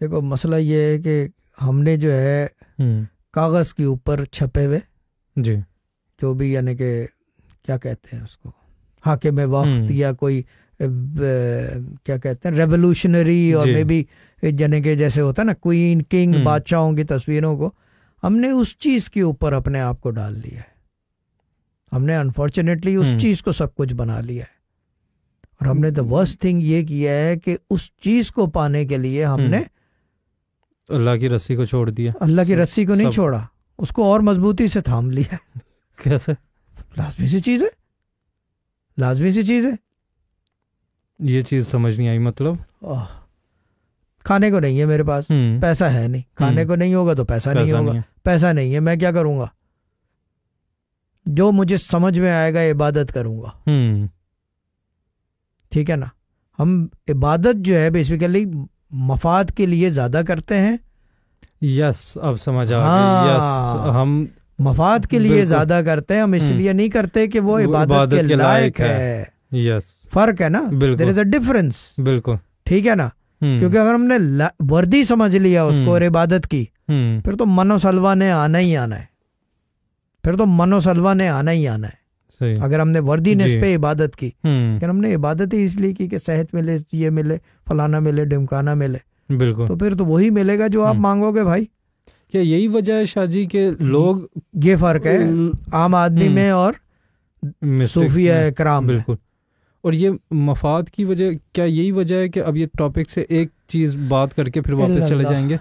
دیکھو مسئلہ یہ ہے کہ ہم نے جو ہے کاغذ کے اوپر چھپے ہوئے جی جو بھی یعنی کہ کیا کہتے ہیں اس کو حاکم وقت یا کوئی کیا کہتے ہیں ریولوشنری اور میں بھی یعنی کہ جیسے ہوتا ہے نا کوئین کنگ بادشاہوں کی تصویروں کو ہم نے اس چیز کے اوپر اپنے آپ کو ڈال لیا ہے. ہم نے انفارچونیٹلی اس چیز کو سب کچھ بنا لیا ہے اور ہم نے دا ورسٹ تھنگ یہ کیا ہے کہ اس چیز کو پانے کے لیے ہم نے اللہ کی رسی کو چھوڑ دیا. اللہ کی رسی کو نہیں چھوڑا, اس کو اور مضبوطی سے تھام لیا. کیسے؟ لازمی سی چیز ہے, لازمی سی چیز ہے. یہ چیز سمجھ نہیں آئی. مطلب کھانے کو نہیں ہے میرے پاس, پیسہ ہے نہیں, کھانے کو نہیں ہوگا تو پیسہ نہیں ہوگا, پیسہ نہیں ہے میں کیا کروں گا, جو مجھے سمجھ میں آئے گا عبادت کروں گا. ٹھیک ہے نا. ہم عبادت جو ہے بیسیکلی مفاد کے لیے زیادہ کرتے ہیں. یس اب سمجھ آ گیا. یس ہم مفاد کے لیے زیادہ کرتے ہیں, ہم اس لیے نہیں کرتے کہ وہ عبادت کے لائق ہے. یس فرق ہے نا, دیر از اے ڈفرنس. بالکل ٹھیک ہے نا. کیونکہ اگر ہم نے وردی سمجھ لیا اس کو اور عبادت کی, پھر تو من و سلوا نے آنا ہی آنا ہے, پھر تو من و سلوا نے آنا ہی آنا ہے. اگر ہم نے وردی نس پہ عبادت کی, اگر ہم نے عبادت ہی اس لیے کی کہ صحت ملے, یہ ملے, فلانا ملے, ڈمکانا ملے, بالکل, تو پھر تو وہی ملے گا جو آپ مانگو گے بھائی. کیا یہی وجہ ہے شاہ جی کہ لوگ, یہ فرق ہے عام آدمی میں اور صوفیہ کرام میں. بالکل. اور یہ مفاد کی وجہ, کیا یہی وجہ ہے کہ اب یہ ٹاپک سے ایک چیز بات کر کے پھر واپس چلے جائیں گے؟